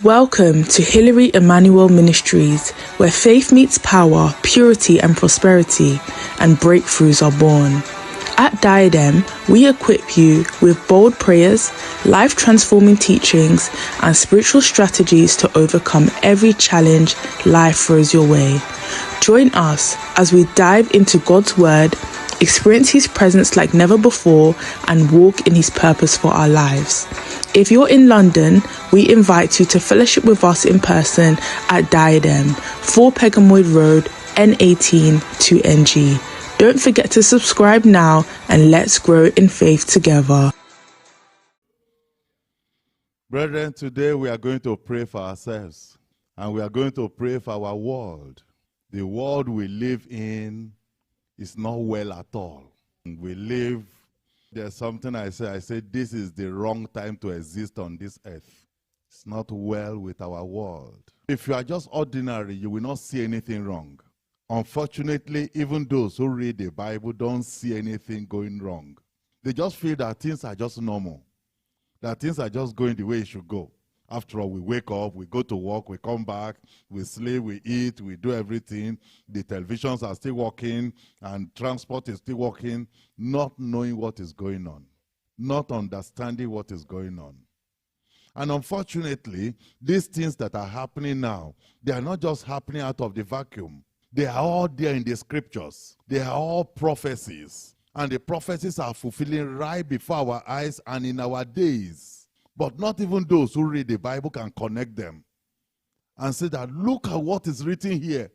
Welcome to Hilary Emmanuel Ministries, where faith meets power, purity and prosperity, and breakthroughs are born. At Diadem, we equip you with bold prayers, life-transforming teachings, and spiritual strategies to overcome every challenge life throws your way. Join us as we dive into God's Word, experience His presence like never before, and walk in His purpose for our lives. If you're in London, we invite you to fellowship with us in person at Diadem, 4 Pegamoid Road, N18 2NG. Don't forget to subscribe now and let's grow in faith together. Brethren, today we are going to pray for ourselves and we are going to pray for our world. The world we live in is not well at all. There's something I say this is the wrong time to exist on this earth. It's not well with our world. If you are just ordinary, you will not see anything wrong. Unfortunately, even those who read the Bible don't see anything going wrong. They just feel that things are just normal, that things are just going the way it should go. After all, we wake up, we go to work, we come back, we sleep, we eat, we do everything. The televisions are still working and transport is still working, not knowing what is going on, not understanding what is going on. And unfortunately, these things that are happening now, they are not just happening out of the vacuum. They are all there in the scriptures. They are all prophecies. And the prophecies are fulfilling right before our eyes and in our days. But not even those who read the Bible can connect them and say that look at what is written here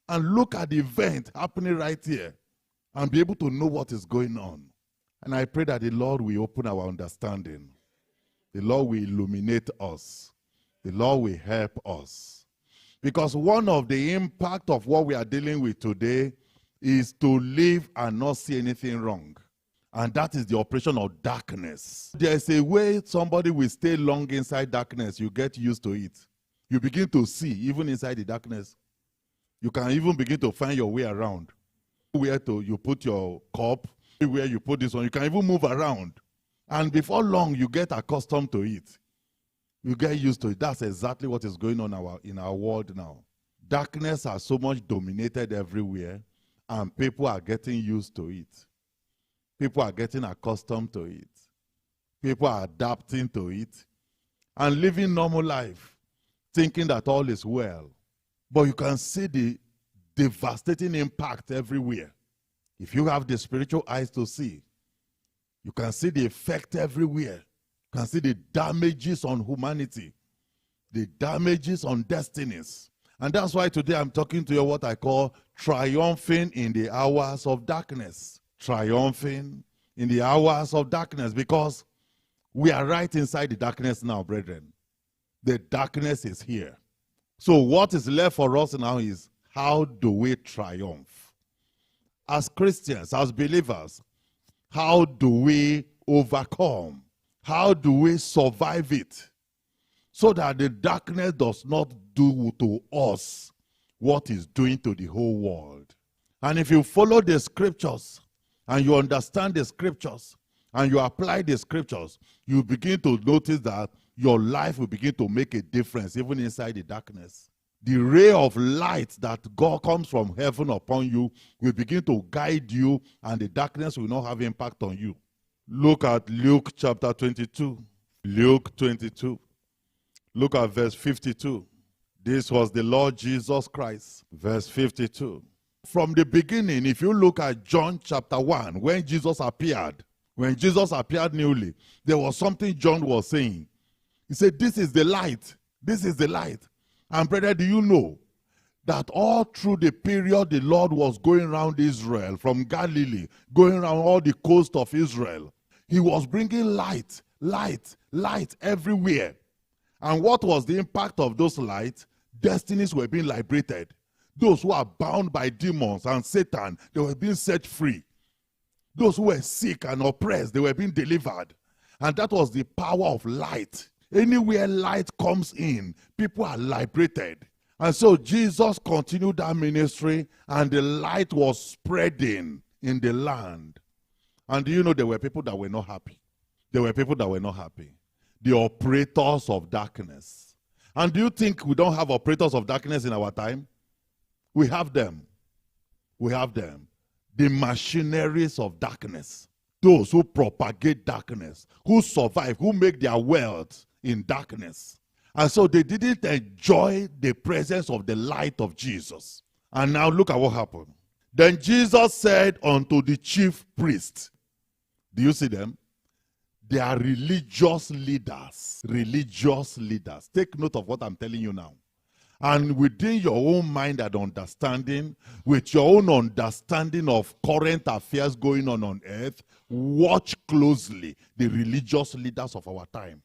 and look at the event happening right here and be able to know what is going on. And I pray that the Lord will open our understanding. The Lord will illuminate us. The Lord will help us. Because one of the impact of what we are dealing with today is to live and not see anything wrong. And that is the operation of darkness. There's a way somebody will stay long inside darkness. You get used to it. You begin to see, even inside the darkness. You can even begin to find your way around. Where you put your cup, where you put this one. You can even move around. And before long, you get accustomed to it. You get used to it. That's exactly what is going on in our world now. Darkness has so much dominated everywhere, and people are getting used to it. People are getting accustomed to it. People are adapting to it and living normal life, thinking that all is well. But you can see the devastating impact everywhere. If you have the spiritual eyes to see, you can see the effect everywhere. You can see the damages on humanity, the damages on destinies. And that's why today I'm talking to you what I call triumphing in the hours of darkness. Triumphing in the hours of darkness, because we are right inside the darkness now, brethren. The darkness is here. So what is left for us now is, how do we triumph? As Christians, as believers, how do we overcome? How do we survive it? So that the darkness does not do to us what it's doing to the whole world. And if you follow the scriptures, and you understand the scriptures, and you apply the scriptures, you begin to notice that your life will begin to make a difference, even inside the darkness. The ray of light that God comes from heaven upon you will begin to guide you, and the darkness will not have impact on you. Look at Luke chapter 22. Luke 22. Look at verse 52. This was the Lord Jesus Christ. Verse 52. From the beginning, if you look at John chapter 1, when Jesus appeared newly, there was something John was saying. He said, this is the light. This is the light. And brother, do you know that all through the period the Lord was going around Israel, from Galilee, going around all the coast of Israel, He was bringing light, light, light everywhere. And what was the impact of those lights? Destinies were being liberated. Those who are bound by demons and Satan, they were being set free. Those who were sick and oppressed, they were being delivered. And that was the power of light. Anywhere light comes in, people are liberated. And so Jesus continued that ministry, and the light was spreading in the land. And do you know there were people that were not happy? There were people that were not happy. The operators of darkness. And do you think we don't have operators of darkness in our time? We have them. We have them. The machineries of darkness. Those who propagate darkness, who survive, who make their wealth in darkness. And so they didn't enjoy the presence of the light of Jesus. And now look at what happened. Then Jesus said unto the chief priests, do you see them? They are religious leaders. Religious leaders. Take note of what I'm telling you now. And within your own mind and understanding, with your own understanding of current affairs going on earth, watch closely the religious leaders of our time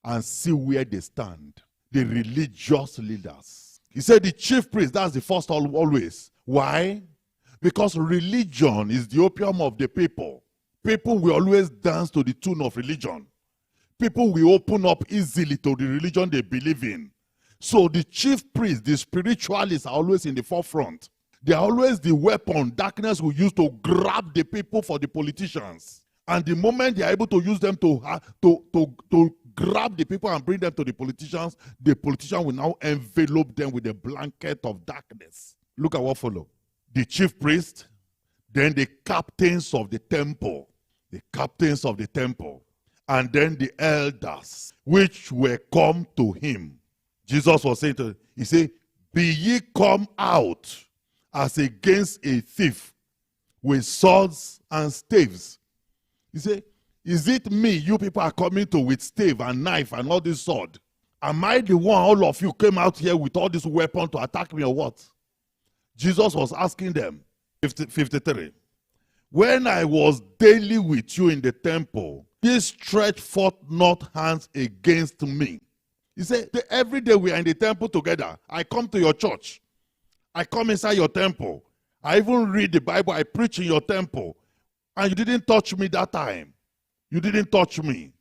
and see where they stand. The religious leaders. He said the chief priest, that's the first always. Why? Because religion is the opium of the people. People will always dance to the tune of religion. People will open up easily to the religion they believe in. So the chief priests, the spiritualists are always in the forefront. They are always the weapon darkness will use to grab the people for the politicians. And the moment they are able to use them to grab the people and bring them to the politician will now envelop them with a blanket of darkness. Look at what follows. The chief priest, then the captains of the temple. The captains of the temple. And then the elders, which were come to him. Jesus was saying to them, he said, be ye come out as against a thief with swords and staves. He said, is it me you people are coming to with stave and knife and all this sword? Am I the one all of you came out here with all this weapon to attack me or what? Jesus was asking them, 53. When I was daily with you in the temple, ye stretched forth not hands against me. He said, every day we are in the temple together. I come to your church. I come inside your temple. I even read the Bible. I preach in your temple. And you didn't touch me that time. You didn't touch me.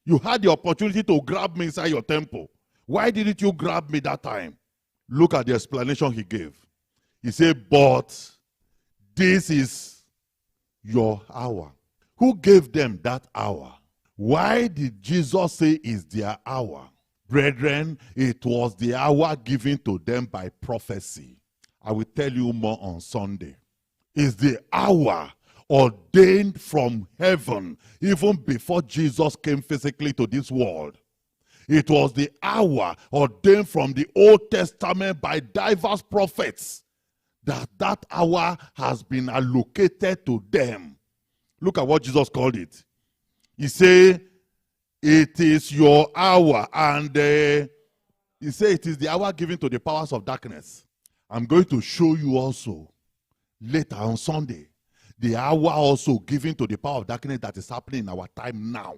You had the opportunity to grab me inside your temple. Why didn't you grab me that time? Look at the explanation he gave. He said, but this is your hour. Who gave them that hour? Why did Jesus say it's their hour? Brethren, it was the hour given to them by prophecy. I will tell you more on Sunday. It's the hour ordained from heaven even before Jesus came physically to this world. It was the hour ordained from the Old Testament by diverse prophets that hour has been allocated to them. Look at what Jesus called it. He said, it is your hour. And he said it is the hour given to the powers of darkness. I'm going to show you also later on Sunday the hour also given to the power of darkness that is happening in our time now.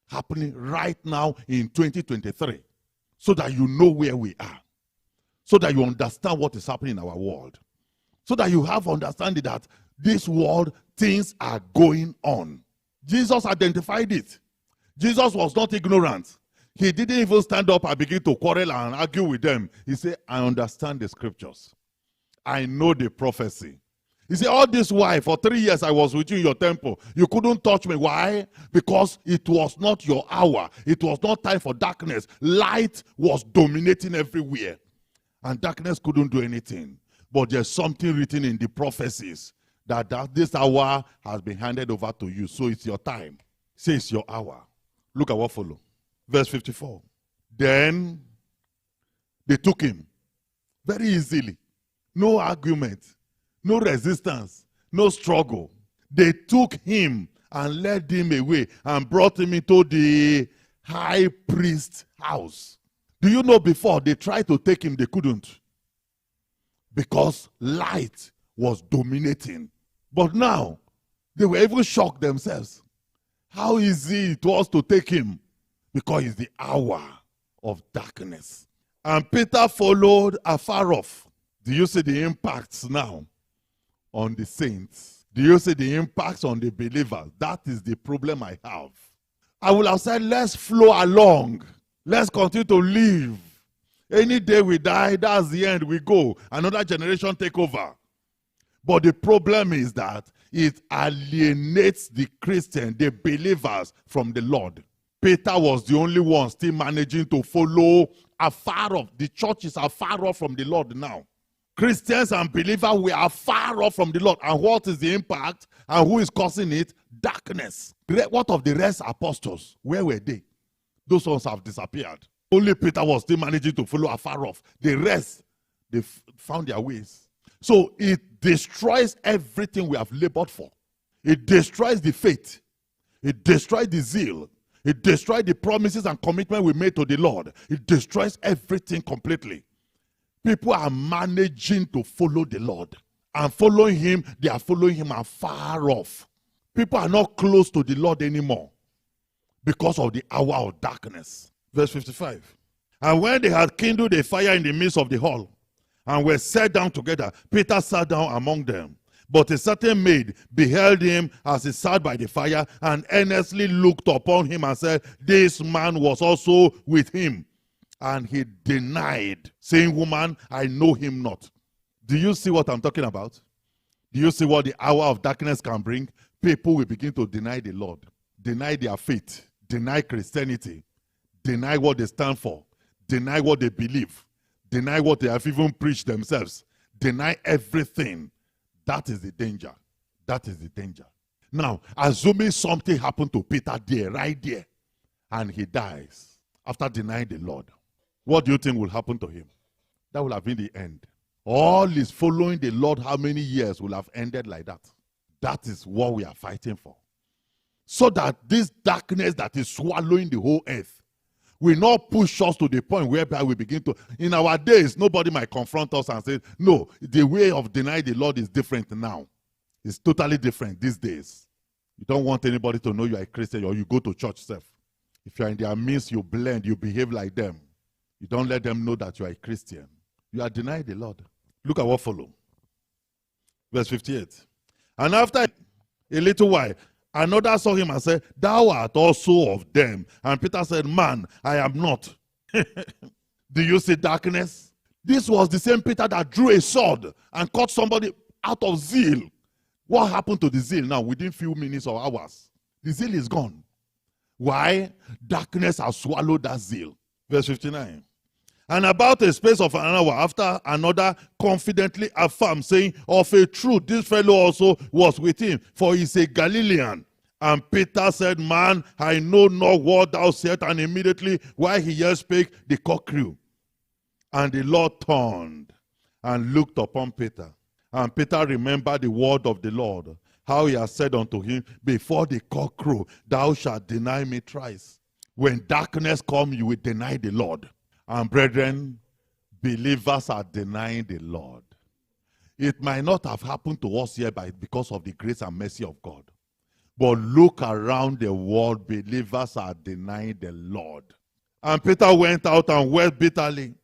Happening right now in 2023. So that you know where we are. So that you understand what is happening in our world. So that you have understanding that this world, things are going on. Jesus identified it. Jesus was not ignorant. He didn't even stand up and begin to quarrel and argue with them. He said, I understand the scriptures. I know the prophecy. He said, all this while, for 3 years I was with you in your temple. You couldn't touch me. Why? Because it was not your hour. It was not time for darkness. Light was dominating everywhere. And darkness couldn't do anything. But there's something written in the prophecies that this hour has been handed over to you. So it's your time. Say it's your hour. Look at what follows. Verse 54. Then they took him very easily. No argument. No resistance. No struggle. They took him and led him away and brought him into the high priest's house. Do you know before they tried to take him, they couldn't? Because light was dominating. But now, they were even shocked themselves. How easy it was to take him. Because it's the hour of darkness. And Peter followed afar off. Do you see the impacts now on the saints? Do you see the impacts on the believers? That is the problem I have. I would have said, let's flow along. Let's continue to live. Any day we die, that's the end. We go. Another generation take over. But the problem is that it alienates the Christian, the believers from the Lord. Peter was the only one still managing to follow are far off. The churches are far off from the Lord now. Christians and believers, we are far off from the Lord. And what is the impact? And who is causing it? Darkness. What of the rest apostles? Where were they? Those ones have disappeared. Only Peter was still managing to follow afar off. The rest, they found their ways. So it destroys everything we have labored for. It destroys the faith. It destroys the zeal. It destroys the promises and commitment we made to the Lord. It destroys everything completely. People are managing to follow the Lord. And following him, they are following him afar off. People are not close to the Lord anymore because of the hour of darkness. Verse 55. And when they had kindled a fire in the midst of the hall, and were sat down together, Peter sat down among them. But a certain maid beheld him as he sat by the fire, and earnestly looked upon him and said, this man was also with him. And he denied, saying, woman, I know him not. Do you see what I'm talking about? Do you see what the hour of darkness can bring? People will begin to deny the Lord, deny their faith, deny Christianity, deny what they stand for, deny what they believe, deny what they have even preached themselves, deny everything. That is the danger. That is the danger. Now, assuming something happened to Peter there, right there, and he dies after denying the Lord, what do you think will happen to him? That will have been the end. All his following the Lord, how many years will have ended like that? That is what we are fighting for. So that this darkness that is swallowing the whole earth will not push us to the point whereby we begin to, in our days, nobody might confront us and say, no, the way of denying the Lord is different now. It's totally different these days. You don't want anybody to know you are a Christian, or you go to church self. If you are in their midst, you blend, you behave like them. You don't let them know that you are a Christian. You are denying the Lord. Look at what follows. Verse 58. And after a little while, another saw him and said, thou art also of them. And Peter said, man, I am not. Do you see darkness? This was the same Peter that drew a sword and caught somebody out of zeal. What happened to the zeal now within few minutes or hours? The zeal is gone. Why? Darkness has swallowed that zeal. Verse 59. And about a space of an hour after, another confidently affirmed, saying, of a truth, this fellow also was with him, for he is a Galilean. And Peter said, man, I know not what thou sayest. And immediately, while he yet spake, the cock crew. And the Lord turned and looked upon Peter. And Peter remembered the word of the Lord, how he had said unto him, before the cock crow, thou shalt deny me thrice. When darkness comes, you will deny the Lord. And brethren, believers are denying the Lord. It might not have happened to us here because of the grace and mercy of God. But look around the world, believers are denying the Lord. And Peter went out and wept bitterly.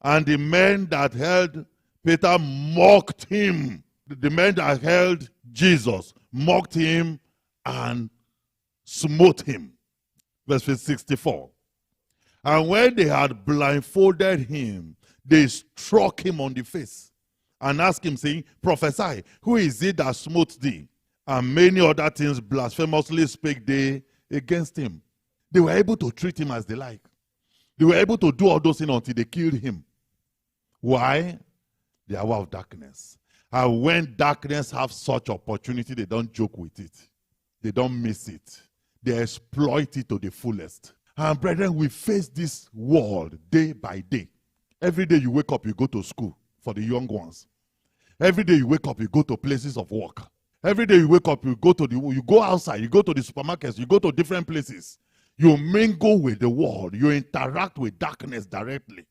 And the men that held Peter mocked him. The men that held Jesus mocked him and smote him. Verse 64. And when they had blindfolded him, they struck him on the face and asked him, saying, prophesy, who is it that smote thee? And many other things blasphemously spake they against him. They were able to treat him as they like. They were able to do all those things until they killed him. Why? The hour of darkness. And when darkness have such opportunity, they don't joke with it. They don't miss it. They exploit it to the fullest. And brethren, we face this world day by day. Every day you wake up, you go to school for the young ones. Every day you wake up, you go to places of work. Every day you wake up, you go outside, you go to the supermarkets, you go to different places. You mingle with the world. You interact with darkness directly.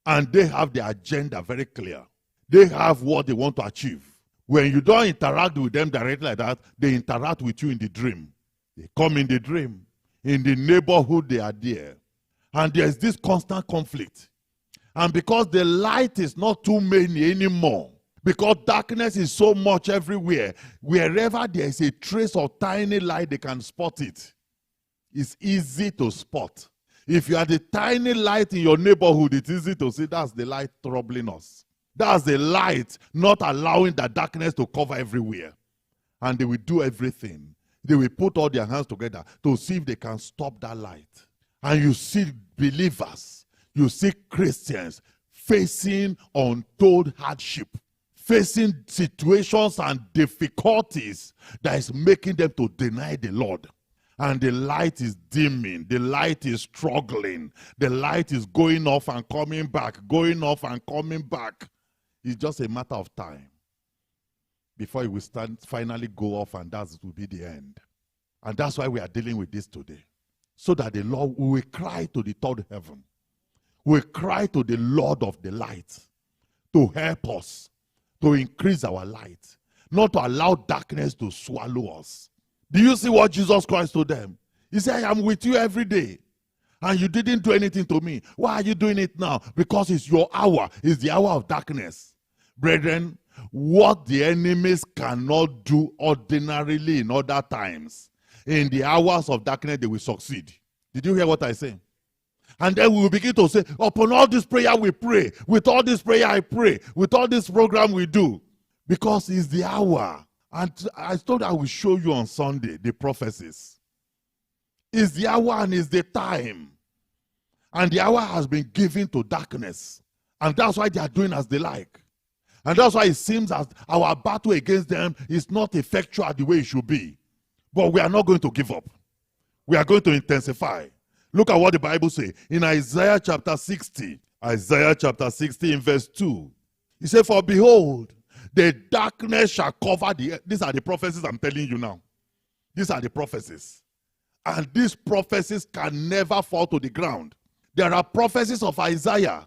And they have their agenda very clear. They have what they want to achieve. When you don't interact with them directly like that, they interact with you in the dream. They come in the dream. In the neighborhood, they are there. And there's this constant conflict. And because the light is not too many anymore, because darkness is so much everywhere, wherever there is a trace of tiny light, they can spot it. It's easy to spot. If you have the tiny light in your neighborhood, it's easy to see that's the light troubling us. That's the light not allowing the darkness to cover everywhere. And they will do everything. They will put all their hands together to see if they can stop that light. And you see believers, You see Christians facing untold hardship, facing situations and difficulties that is making them to deny the Lord. And the light is dimming, the light is struggling, the light is going off and coming back, going off and coming back. It's just a matter of time before it will finally go off, and that will be the end. And that's why we are dealing with this today. So that the Lord will cry to the third heaven. We cry to the Lord of the light to help us, to increase our light, not to allow darkness to swallow us. Do you see what Jesus Christ told them? He said, I am with you every day, and you didn't do anything to me. Why are you doing it now? Because it's your hour. It's the hour of darkness. Brethren, what the enemies cannot do ordinarily in other times, in the hours of darkness they will succeed. Did you hear what I say? And then we will begin to say, upon all this prayer we pray, with all this prayer I pray, with all this program we do, because it's the hour. And I thought I will show you on Sunday the prophecies. It's the hour and it's the time. And the hour has been given to darkness. And that's why they are doing as they like. And that's why it seems as our battle against them is not effectual the way it should be. But we are not going to give up. We are going to intensify. Look at what the Bible says in Isaiah chapter 60. Isaiah chapter 60 in verse 2. He said, for behold, the darkness shall cover the earth. These are the prophecies I'm telling you now. These are the prophecies. And these prophecies can never fall to the ground. There are prophecies of Isaiah,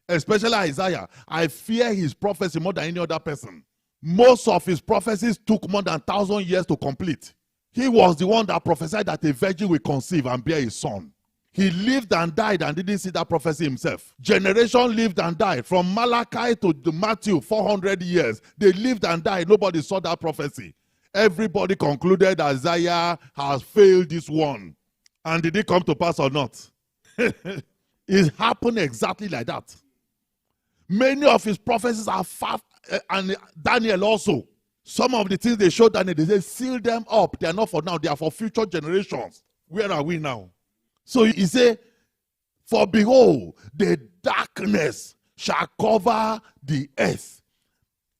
especially Isaiah. I fear his prophecy more than any other person. Most of his prophecies took more than 1,000 years to complete. He was the one that prophesied that a virgin will conceive and bear a son. He lived and died and didn't see that prophecy himself. Generation lived and died. From Malachi to Matthew, 400 years. They lived and died. Nobody saw that prophecy. Everybody concluded Isaiah has failed this one. And did it come to pass or not? It happened exactly like that. Many of his prophecies are far, and Daniel also. Some of the things they showed Daniel, they say, seal them up. They are not for now. They are for future generations. Where are we now? So he said, for behold, the darkness shall cover the earth.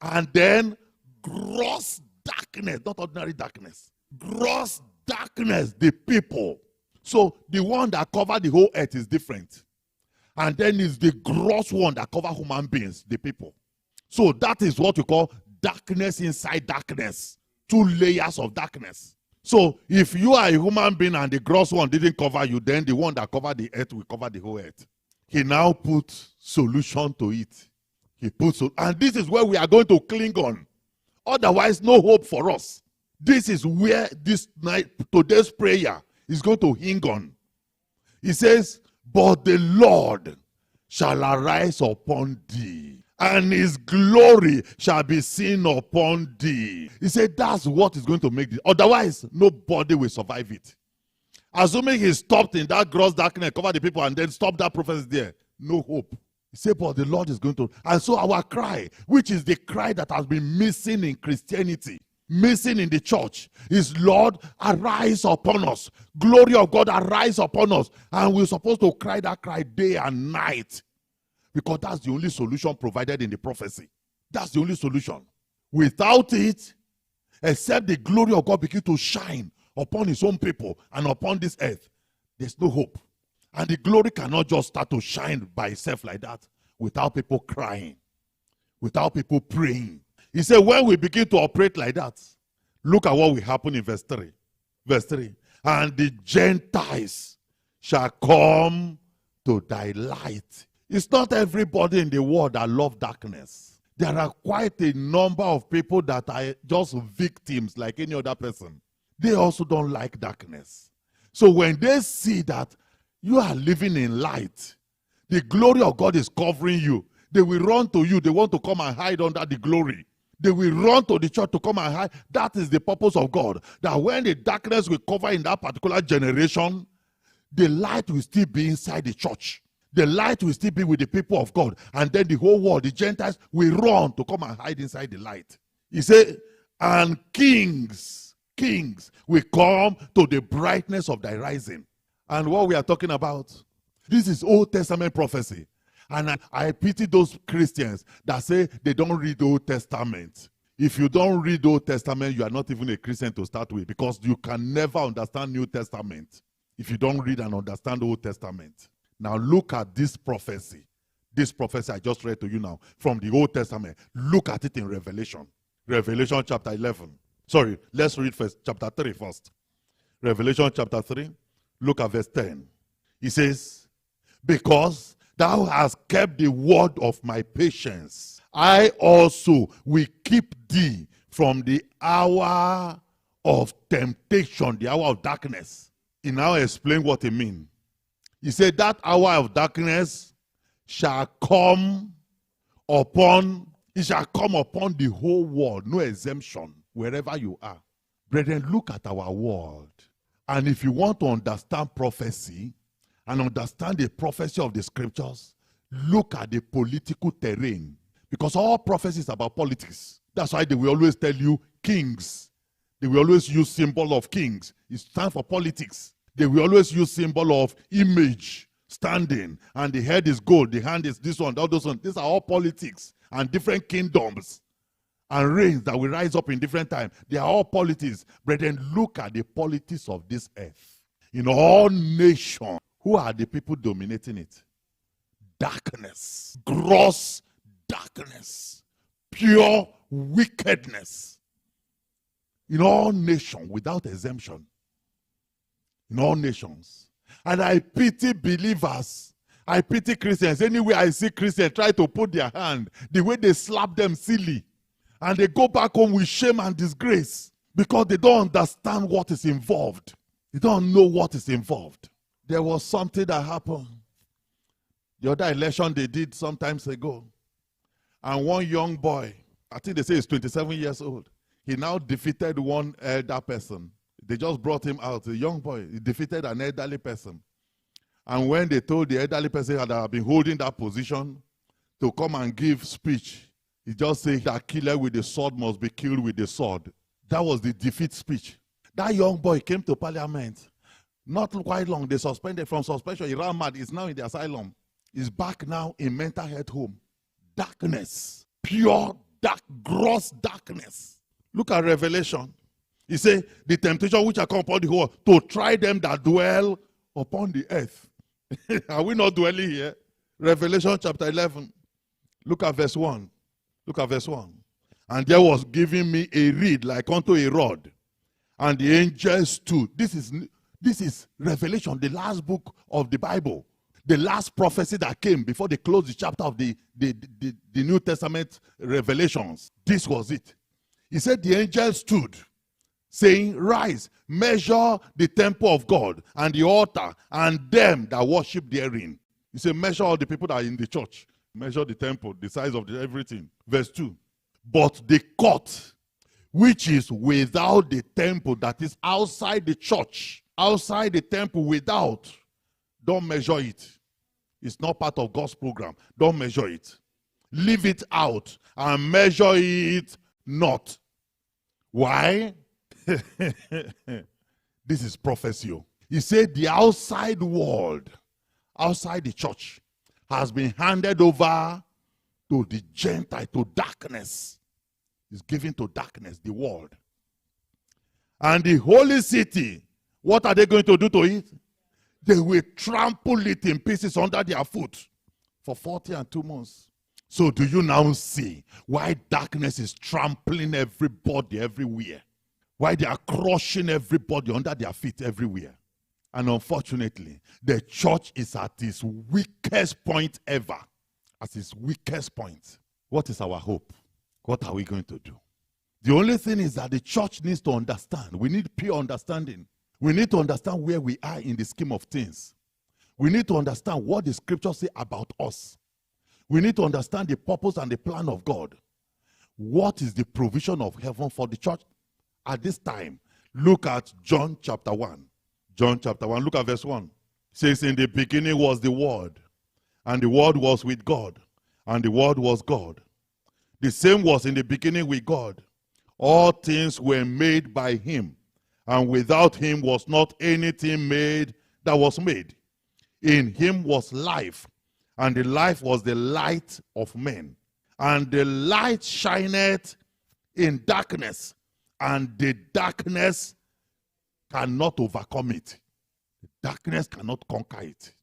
And then gross darkness, not ordinary darkness. Gross darkness, the people. So the one that covered the whole earth is different. And then is the gross one that covers human beings, the people. So that is what we call darkness inside darkness. 2 layers of darkness. So if you are a human being and the gross one didn't cover you, then the one that covered the earth will cover the whole earth. He now put solution to it. He puts, and this is where we are going to cling on. Otherwise, no hope for us. This is where this night, today's prayer is going to hang on. He says, but the Lord shall arise upon thee, and his glory shall be seen upon thee. He said that's what is going to make this. Otherwise, nobody will survive it. Assuming he stopped in that gross darkness, cover the people, and then stop that prophecy there, no hope. He said, but the Lord is going to. And so our cry, which is the cry that has been missing in Christianity, missing in the church, is, Lord, arise upon us. Glory of God, arise upon us. And we're supposed to cry that cry day and night. Because that's the only solution provided in the prophecy. That's the only solution. Without it, except the glory of God begin to shine upon his own people and upon this earth, there's no hope. And the glory cannot just start to shine by itself like that without people crying, without people praying. He said, when we begin to operate like that, look at what will happen in verse 3. Verse 3. And the Gentiles shall come to thy light. It's not everybody in the world that love darkness. There are quite a number of people that are just victims like any other person. They also don't like darkness. So when they see that you are living in light, the glory of God is covering you, they will run to you. They want to come and hide under the glory. They will run to the church to come and hide. That is the purpose of God. That when the darkness will cover in that particular generation, the light will still be inside the church. The light will still be with the people of God. And then the whole world, the Gentiles, will run to come and hide inside the light. He said, and kings will come to the brightness of thy rising. And what we are talking about This is Old Testament prophecy. And I pity those Christians that say they don't read the Old Testament. If you don't read the Old Testament, you are not even a Christian to start with, because you can never understand New Testament if you don't read and understand the Old Testament. Now look at this prophecy. This prophecy I just read to you now from the Old Testament. Look at it in Revelation. Revelation chapter 11. Sorry, let's read first chapter 3 first. Revelation chapter 3. Look at verse 10. He says, because thou hast kept the word of my patience, I also will keep thee from the hour of temptation, the hour of darkness. He now explain what he means. He said that hour of darkness shall come upon, it shall come upon the whole world, no exemption, wherever you are. Brethren, look at our world. And if you want to understand prophecy and understand the prophecy of the scriptures, look at the political terrain. Because all prophecy is about politics. That's why they will always tell you kings. They will always use symbol of kings. It's time for politics. They will always use symbol of image, standing, and the head is gold, the hand is this one, all those ones. These are all politics and different kingdoms and reigns that will rise up in different times. They are all politics. Brethren, look at the politics of this earth. In all nations, who are the people dominating it? Darkness, gross darkness, pure wickedness. In all nations, without exemption. In all nations. And I pity believers. I pity Christians. Anywhere I see Christians try to put their hand, the way they slap them silly. And they go back home with shame and disgrace because they don't understand what is involved. They don't know what is involved. There was something that happened. The other election they did some times ago. And one young boy, I think they say he's 27 years old. He now defeated one elder person. They just brought him out, a young boy. He defeated an elderly person. And when they told the elderly person that had been holding that position to come and give speech, he just said that killer with the sword must be killed with the sword. That was the defeat speech. That young boy came to parliament. Not quite long, they suspended from suspension. He ran mad. He's now in the asylum. He's back now in mental health home. Darkness. Pure dark, gross darkness. Look at Revelation. He said, the temptation which shall come upon the whole, to try them that dwell upon the earth. Are we not dwelling here? Revelation chapter 11. Look at verse 1. Look at verse 1. And there was given me a reed like unto a rod. And the angel stood. This is Revelation, the last book of the Bible. The last prophecy that came before they closed the chapter of the New Testament revelations. This was it. He said the angel stood, saying, rise, measure the temple of God and the altar and them that worship therein. He said, measure all the people that are in the church. Measure the temple, the size of everything. Verse 2. But the court, which is without the temple, that is outside the church, outside the temple, without, don't measure it. It's not part of God's program. Don't measure it. Leave it out and measure it not. Why? This is prophecy. He said the outside world, outside the church, has been handed over to the Gentile, to darkness. It's given to darkness, the world. And the holy city, what are they going to do to it? They will trample it in pieces under their foot for 40 and 2 months. So do you now see why darkness is trampling everybody everywhere? Why they are crushing everybody under their feet everywhere? And unfortunately, the church is at its weakest point ever. At its weakest point. What is our hope? What are we going to do? The only thing is that the church needs to understand. We need pure understanding. We need to understand where we are in the scheme of things. We need to understand what the scriptures say about us. We need to understand the purpose and the plan of God. What is the provision of heaven for the church at this time? Look at John chapter 1. John chapter 1, look at verse 1. It says, in the beginning was the Word, and the Word was with God, and the Word was God. The same was in the beginning with God. All things were made by him, and without him was not anything made that was made. In him was life, and the life was the light of men. And the light shineth in darkness, and the darkness cannot overcome it. The darkness cannot conquer it.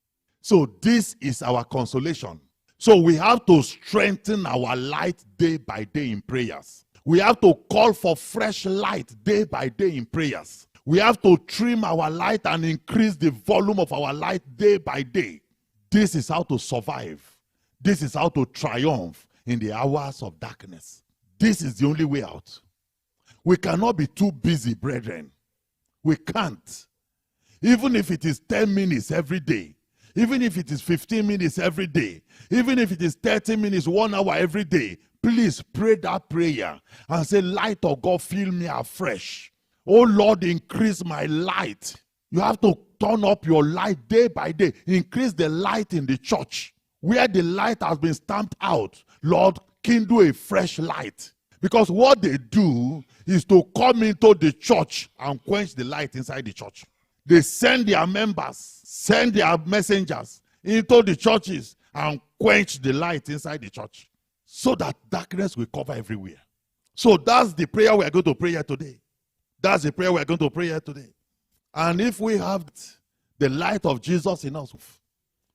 So this is our consolation. So we have to strengthen our light day by day in prayers. We have to call for fresh light day by day in prayers. We have to trim our light and increase the volume of our light day by day. This is how to survive. This is how to triumph in the hours of darkness. This is the only way out. We cannot be too busy, brethren. We can't. Even if it is 10 minutes every day, even if it is 15 minutes every day, even if it is 30 minutes, 1 hour every day, please pray that prayer and say, light of God, fill me afresh. Oh Lord, increase my light. You have to turn up your light day by day. Increase the light in the church. Where the light has been stamped out, Lord, kindle a fresh light. Because what they do is to come into the church and quench the light inside the church. They send their members, send their messengers into the churches and quench the light inside the church so that darkness will cover everywhere. So that's the prayer we are going to pray here today. That's the prayer we are going to pray here today. And if we have the light of Jesus in us,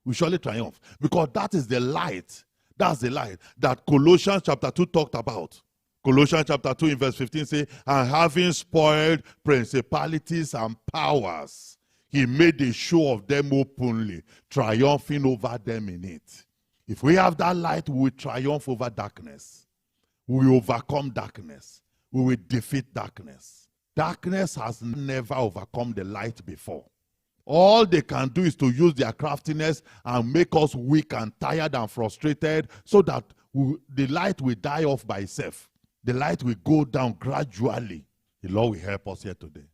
we surely triumph. Because that is the light. That's the light that Colossians chapter 2 talked about. Colossians chapter 2 in verse 15 says, and having spoiled principalities and powers, he made a show of them openly, triumphing over them in it. If we have that light, we will triumph over darkness. We will overcome darkness. We will defeat darkness. Darkness has never overcome the light before. All they can do is to use their craftiness and make us weak and tired and frustrated so that the light will die off by itself. The light will go down gradually. The Lord will help us here today.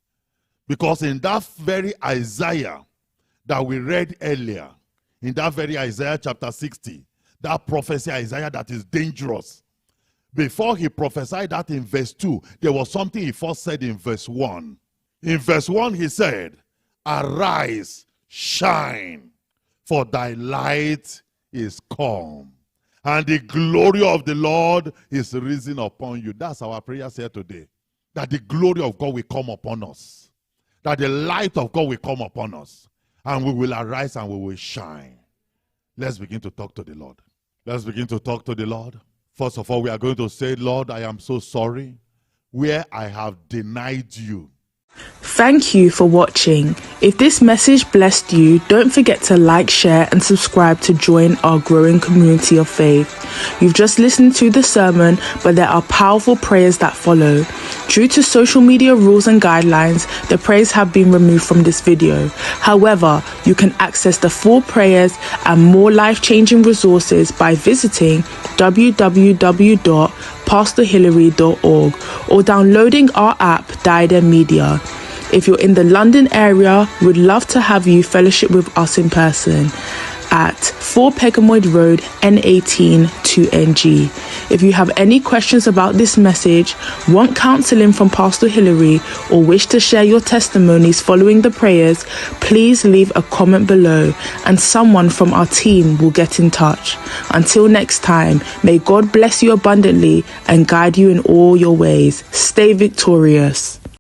Because in that very Isaiah that we read earlier, in that very Isaiah chapter 60, that prophecy Isaiah that is dangerous, before he prophesied that in verse 2, there was something he first said in verse 1. In verse 1 he said, arise, shine, for thy light is come, and the glory of the Lord is risen upon you. That's our prayers here today. That the glory of God will come upon us. That the light of God will come upon us. And we will arise and we will shine. Let's begin to talk to the Lord. Let's begin to talk to the Lord. First of all, we are going to say, Lord, I am so sorry where I have denied you. Thank you for watching. If this message blessed you, don't forget to like, share and subscribe to join our growing community of faith. You've just listened to the sermon, but there are powerful prayers that follow. Due to social media rules and guidelines, the prayers have been removed from this video. However, you can access the full prayers and more life-changing resources by visiting www.pastorhillary.org or downloading our app, Diadem Media. If you're in the London area, we'd love to have you fellowship with us in person at 4 Pegamoid Road, N18 2NG. If you have any questions about this message, want counseling from Pastor Hillary, or wish to share your testimonies following the prayers, please leave a comment below and someone from our team will get in touch. Until next time, may God bless you abundantly and guide you in all your ways. Stay victorious.